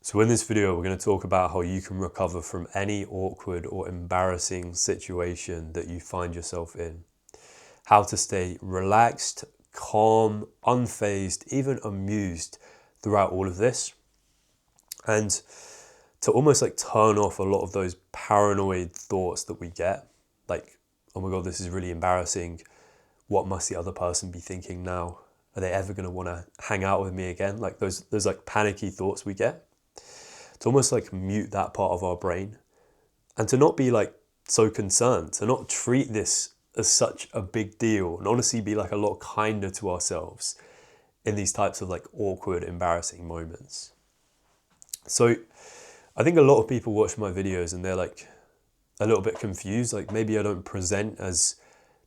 So in this video, we're going to talk about how you can recover from any awkward or embarrassing situation that you find yourself in. How to stay relaxed, calm, unfazed, even amused throughout all of this. And to almost like turn off a lot of those paranoid thoughts that we get. Like, oh my God, this is really embarrassing. What must the other person be thinking now? Are they ever going to want to hang out with me again? Like those like panicky thoughts we get. To almost like mute that part of our brain and to not be like so concerned, to not treat this as such a big deal, and honestly be like a lot kinder to ourselves in these types of like awkward, embarrassing moments. So I think a lot of people watch my videos and they're like a little bit confused, like maybe I don't present as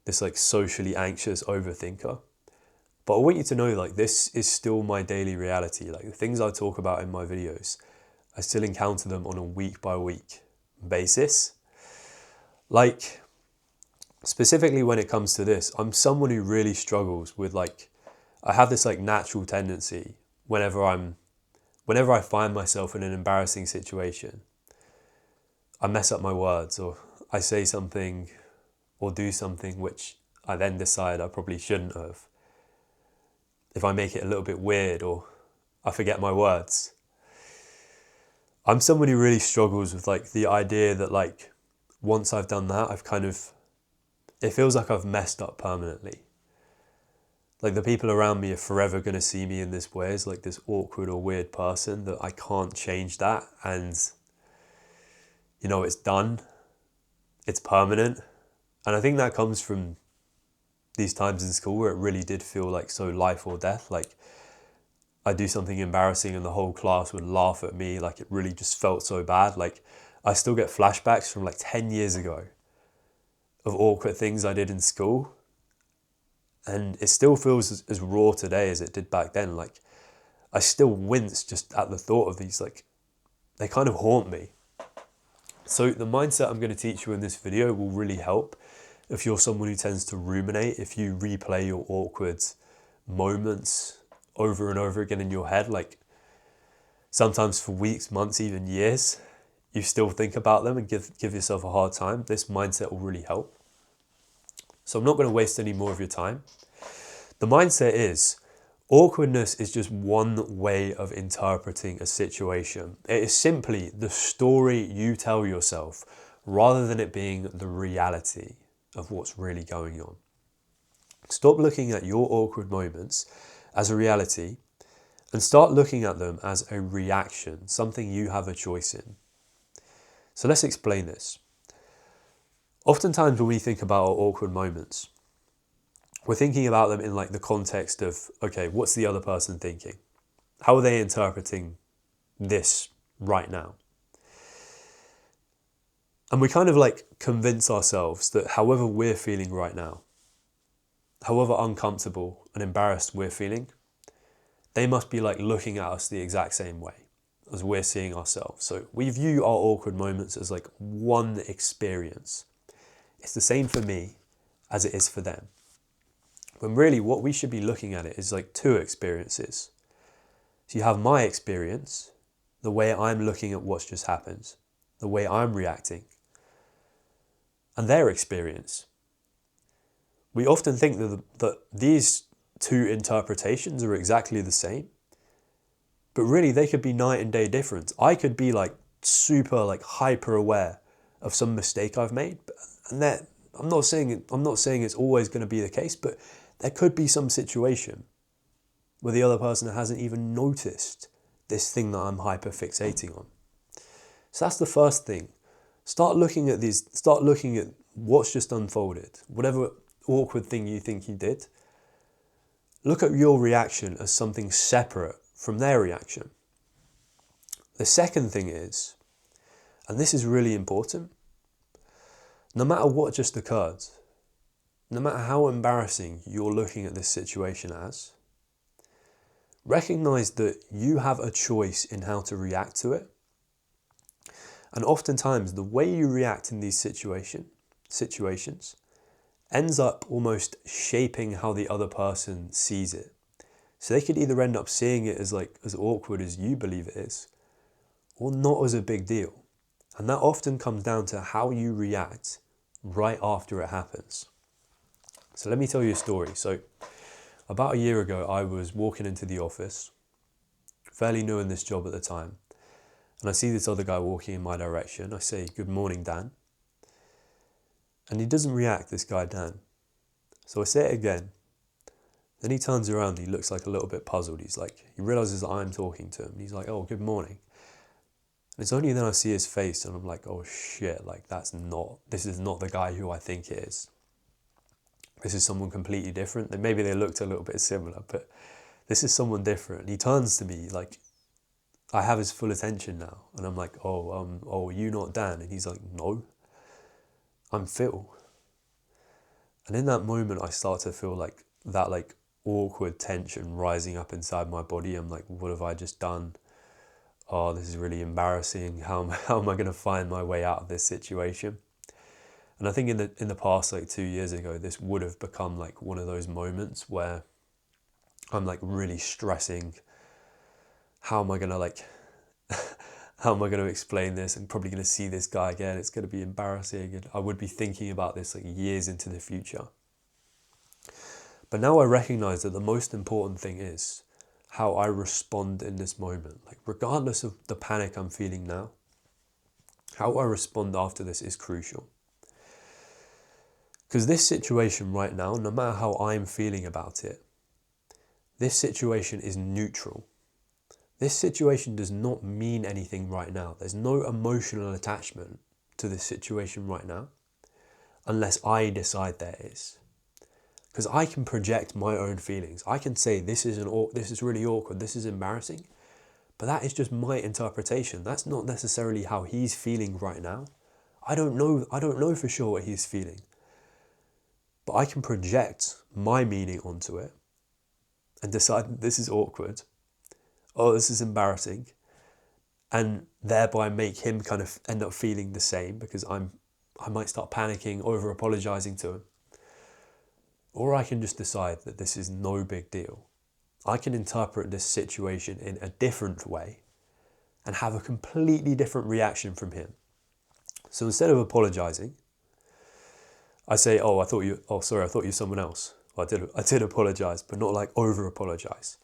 this like socially anxious overthinker. But I want you to know like this is still my daily reality. Like the things I talk about in my videos, I still encounter them on a week by week basis. Like specifically when it comes to this, I'm someone who really struggles with like, I have this like natural tendency whenever I find myself in an embarrassing situation, I mess up my words or I say something or do something which I then decide I probably shouldn't have. If I make it a little bit weird or I forget my words. I'm someone who really struggles with like the idea that like once I've done that, it feels like I've messed up permanently. Like the people around me are forever going to see me in this way as like this awkward or weird person that I can't change that. And it's done. It's permanent. And I think that comes from these times in school where it really did feel like so life or death. Like I do something embarrassing and the whole class would laugh at me. Like it really just felt so bad. Like I still get flashbacks from like 10 years ago of awkward things I did in school. And it still feels as raw today as it did back then. Like I still wince just at the thought of these, like they kind of haunt me. So the mindset I'm going to teach you in this video will really help if you're someone who tends to ruminate, if you replay your awkward moments over and over again in your head, like sometimes for weeks, months, even years, you still think about them and give yourself a hard time. This mindset will really help. So I'm not going to waste any more of your time. The mindset is, awkwardness is just one way of interpreting a situation. It is simply the story you tell yourself rather than it being the reality of what's really going on. Stop looking at your awkward moments as a reality and start looking at them as a reaction, something you have a choice in. So let's explain this. Oftentimes when we think about our awkward moments, we're thinking about them in like the context of, okay, what's the other person thinking? How are they interpreting this right now? And we kind of like convince ourselves that however we're feeling right now, however uncomfortable and embarrassed we're feeling, they must be like looking at us the exact same way as we're seeing ourselves. So we view our awkward moments as like one experience. It's the same for me as it is for them. When really what we should be looking at it is like two experiences. So you have my experience, the way I'm looking at what's just happened, the way I'm reacting, and their experience. We often think that these two interpretations are exactly the same, but really they could be night and day different. I could be like super like hyper aware of some mistake I've made, and that I'm not saying it's always going to be the case, but there could be some situation where the other person hasn't even noticed this thing that I'm hyper fixating on. So that's the first thing. Start looking at what's just unfolded, whatever awkward thing you think you did. Look at your reaction as something separate from their reaction. The second thing is, and this is really important, no matter what just occurred, no matter how embarrassing you're looking at this situation as, recognize that you have a choice in how to react to it. And oftentimes the way you react in these situations ends up almost shaping how the other person sees it. So they could either end up seeing it as awkward as you believe it is, or not as a big deal. And that often comes down to how you react right after it happens. So let me tell you a story. So about a year ago, I was walking into the office, fairly new in this job at the time, and I see this other guy walking in my direction. I say, "Good morning, Dan." And he doesn't react, this guy, Dan. So I say it again. Then he turns around and he looks like a little bit puzzled. He realizes that I'm talking to him. He's like, "Oh, good morning." And it's only then I see his face and I'm like, "Oh shit, like this is not the guy who I think it is. This is someone completely different." And maybe they looked a little bit similar, but this is someone different. And he turns to me, like, I have his full attention now. And I'm like, "Oh, you not Dan?" And he's like, "No, I'm Phil." And in that moment, I start to feel like that awkward tension rising up inside my body. I'm like, what have I just done? Oh, this is really embarrassing. How am I going to find my way out of this situation? And I think in the past, 2 years ago, this would have become like one of those moments where I'm like really stressing. How am I going to how am I going to explain this? I'm probably going to see this guy again. It's going to be embarrassing. And I would be thinking about this years into the future. But now I recognize that the most important thing is how I respond in this moment. Regardless of the panic I'm feeling now, how I respond after this is crucial. Because this situation right now, no matter how I'm feeling about it, this situation is neutral. This situation does not mean anything right now. There's no emotional attachment to this situation right now, unless I decide there is. Because I can project my own feelings. I can say this is really awkward, this is embarrassing, but that is just my interpretation. That's not necessarily how he's feeling right now. I don't know for sure what he's feeling. But I can project my meaning onto it and decide this is awkward, oh, this is embarrassing, and thereby make him kind of end up feeling the same because I might start panicking, over apologizing to him. Or I can just decide that this is no big deal. I can interpret this situation in a different way and have a completely different reaction from him. So instead of apologizing, I say, sorry, I thought you were someone else. Well, I did apologize, but not over apologize.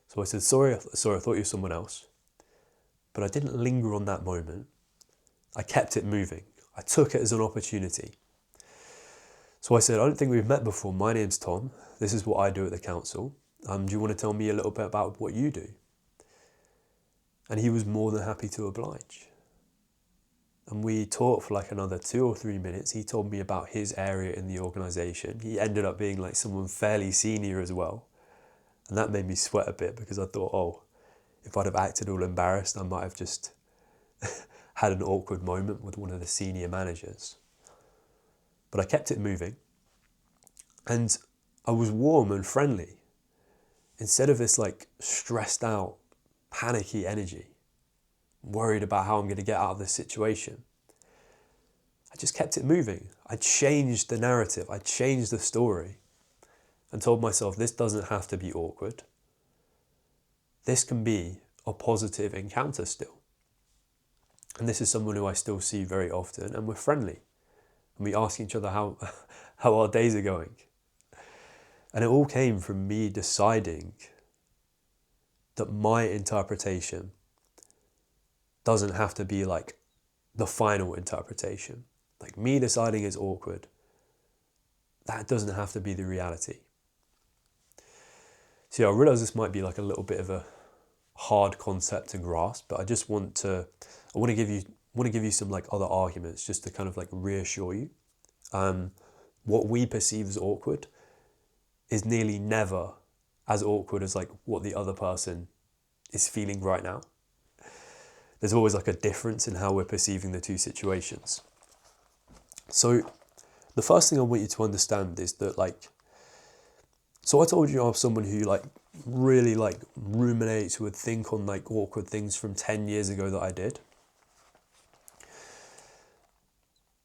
So I said, sorry, I thought you were someone else. But I didn't linger on that moment. I kept it moving. I took it as an opportunity. So I said, I don't think we've met before. My name's Tom. This is what I do at the council. Do you want to tell me a little bit about what you do? And he was more than happy to oblige. And we talked for another 2 or 3 minutes. He told me about his area in the organisation. He ended up being someone fairly senior as well. And that made me sweat a bit because I thought, if I'd have acted all embarrassed, I might have just had an awkward moment with one of the senior managers. But I kept it moving. And I was warm and friendly. Instead of this stressed out, panicky energy, worried about how I'm going to get out of this situation, I just kept it moving. I changed the narrative. I changed the story and told myself this doesn't have to be awkward. This can be a positive encounter still. And this is someone who I still see very often, and we're friendly. And we ask each other how our days are going. And it all came from me deciding that my interpretation doesn't have to be the final interpretation. Me deciding is awkward, that doesn't have to be the reality. So I realize this might be a little bit of a hard concept to grasp, but I want to give you some other arguments just to kind of reassure you. What we perceive as awkward is nearly never as awkward as what the other person is feeling right now. There's always a difference in how we're perceiving the two situations. So the first thing I want you to understand is that so I told you I'm someone who really ruminates, would think on awkward things from 10 years ago that I did.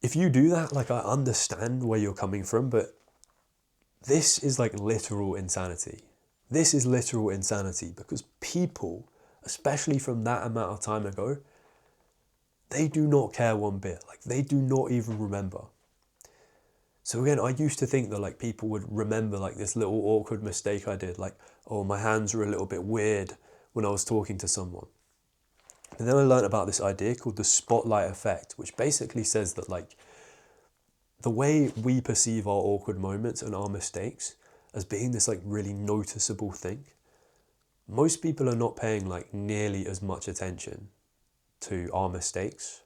If you do that, I understand where you're coming from, but this is literal insanity. This is literal insanity because people, especially from that amount of time ago, they do not care one bit. Like, they do not even remember. So again, I used to think that like people would remember like this little awkward mistake I did, like, oh, my hands were a little bit weird when I was talking to someone. And then I learned about this idea called the spotlight effect, which basically says that like the way we perceive our awkward moments and our mistakes as being this like really noticeable thing, most people are not paying like nearly as much attention to our mistakes.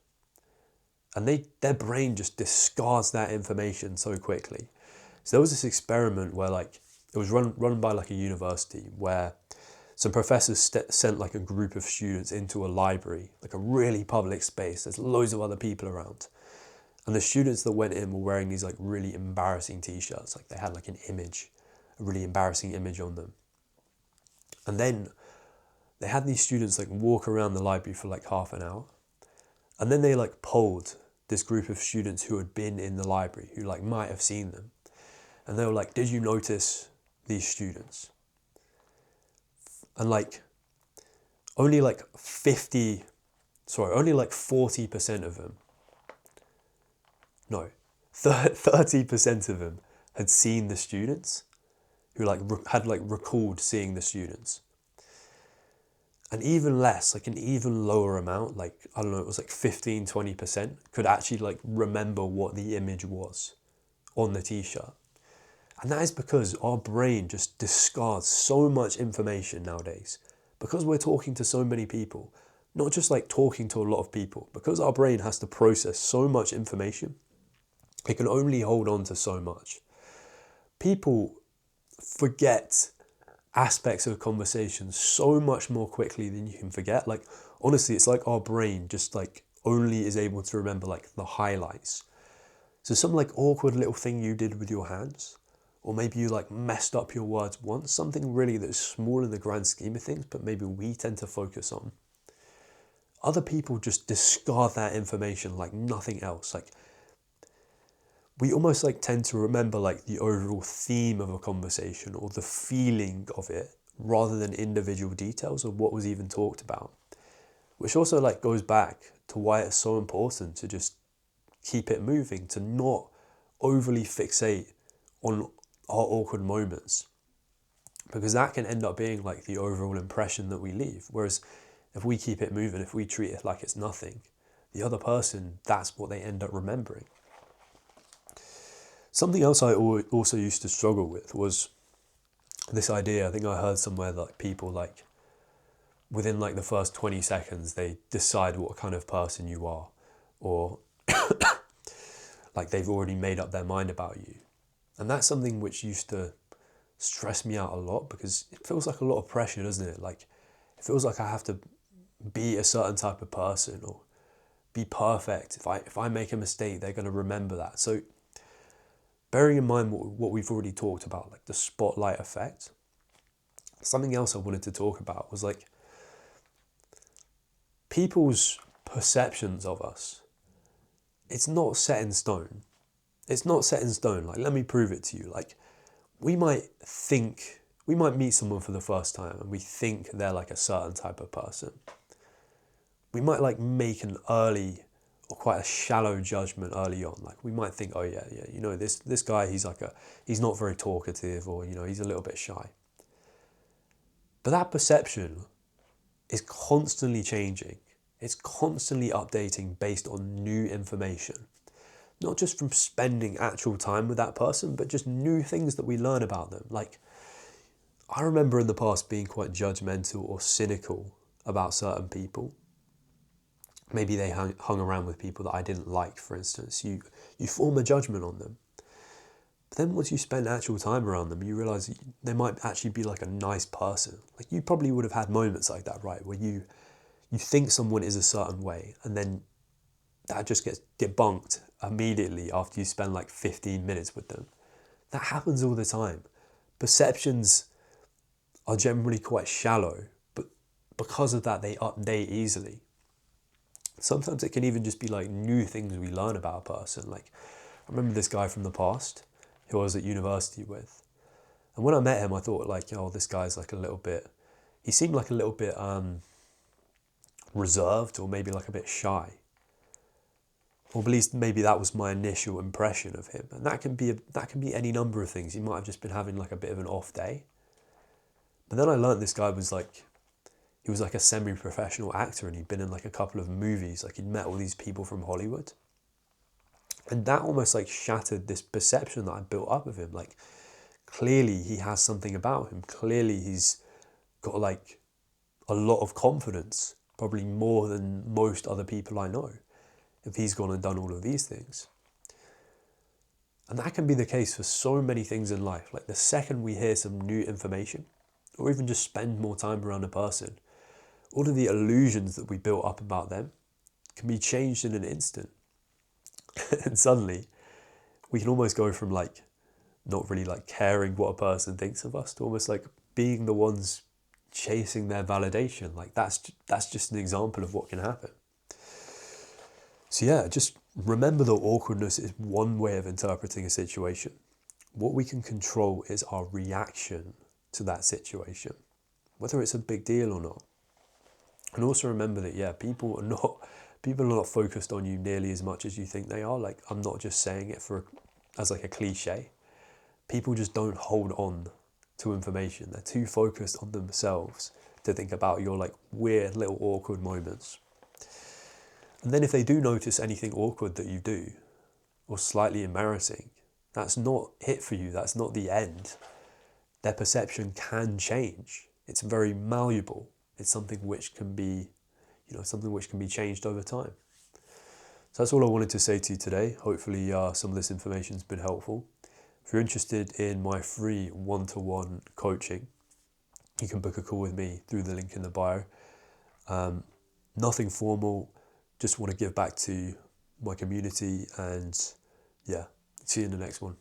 And their brain just discards that information so quickly. So there was this experiment where like it was run by like a university where some professors sent like a group of students into a library, like a really public space. There's loads of other people around. And the students that went in were wearing these like really embarrassing t-shirts. Like they had like an image, a really embarrassing image on them. And then they had these students like walk around the library for like half an hour. And then they like polled this group of students who had been in the library, who like might have seen them. And they were like, did you notice these students? And like only like 40% of them, no, 30% of them had seen the students, who like had like recalled seeing the students. And even less, like an even lower amount, like, I don't know, it was like 15-20% could actually like remember what the image was on the t-shirt. And that is because our brain just discards so much information nowadays. Because we're talking to so many people, not just like talking to a lot of people, because our brain has to process so much information, it can only hold on to so much. People forget aspects of conversations so much more quickly than you can forget. Like, honestly, it's like our brain just like only is able to remember like the highlights. So some like awkward little thing you did with your hands, or maybe you like messed up your words once, something really that's small in the grand scheme of things, but maybe we tend to focus on. Other people just discard that information like nothing else. Like, we almost like tend to remember like the overall theme of a conversation or the feeling of it rather than individual details of what was even talked about, which also like goes back to why it's so important to just keep it moving, to not overly fixate on our awkward moments, because that can end up being like the overall impression that we leave. Whereas if we keep it moving, if we treat it like it's nothing, the other person, that's what they end up remembering. Something else I also used to struggle with was this idea. I think I heard somewhere that like people like within like the first 20 seconds they decide what kind of person you are, or like they've already made up their mind about you. And that's something which used to stress me out a lot, because it feels like a lot of pressure, doesn't it? Like, it feels like I have to be a certain type of person or be perfect. If I make a mistake, they're going to remember that. So bearing in mind what we've already talked about, like the spotlight effect, something else I wanted to talk about was like people's perceptions of us. It's not set in stone. It's not set in stone. Like, let me prove it to you. Like, we might meet someone for the first time and we think they're like a certain type of person. We might like make an early or quite a shallow judgment early on. Like, we might think, oh yeah, you know, this guy, he's not very talkative, or, you know, he's a little bit shy. But that perception is constantly changing. It's constantly updating based on new information. Not just from spending actual time with that person, but just new things that we learn about them. Like, I remember in the past being quite judgmental or cynical about certain people. Maybe they hung around with people that I didn't like, for instance. You form a judgment on them. But then once you spend actual time around them, you realise they might actually be like a nice person. Like, you probably would have had moments like that, right? Where you think someone is a certain way, and then that just gets debunked immediately after you spend like 15 minutes with them. That happens all the time. Perceptions are generally quite shallow, but because of that, they update easily. Sometimes it can even just be like new things we learn about a person. Like, I remember this guy from the past who I was at university with. And when I met him, I thought like, oh, this guy's like a little bit, he seemed like a little bit reserved, or maybe like a bit shy. or at least maybe that was my initial impression of him. And that can be any number of things. He might have just been having like a bit of an off day. But then I learned this guy was like, he was like a semi-professional actor, and he'd been in like a couple of movies. Like, he'd met all these people from Hollywood. And that almost like shattered this perception that I built up of him. Like, clearly he has something about him. Clearly he's got like a lot of confidence, probably more than most other people I know, if he's gone and done all of these things. And that can be the case for so many things in life. Like, the second we hear some new information, or even just spend more time around a person, all of the illusions that we built up about them can be changed in an instant. And suddenly we can almost go from like not really like caring what a person thinks of us to almost like being the ones chasing their validation. Like, that's just an example of what can happen. So yeah, just remember that awkwardness is one way of interpreting a situation. What we can control is our reaction to that situation, whether it's a big deal or not. And also remember that, yeah, people are not focused on you nearly as much as you think they are. Like, I'm not just saying it as like a cliche. People just don't hold on to information. They're too focused on themselves to think about your like weird little awkward moments. And then if they do notice anything awkward that you do, or slightly embarrassing, that's not it for you. That's not the end. Their perception can change. It's very malleable. It's something which can be, something which can be changed over time. So that's all I wanted to say to you today. Hopefully some of this information's been helpful. If you're interested in my free one-to-one coaching, you can book a call with me through the link in the bio. Nothing formal, just want to give back to my community, and yeah, see you in the next one.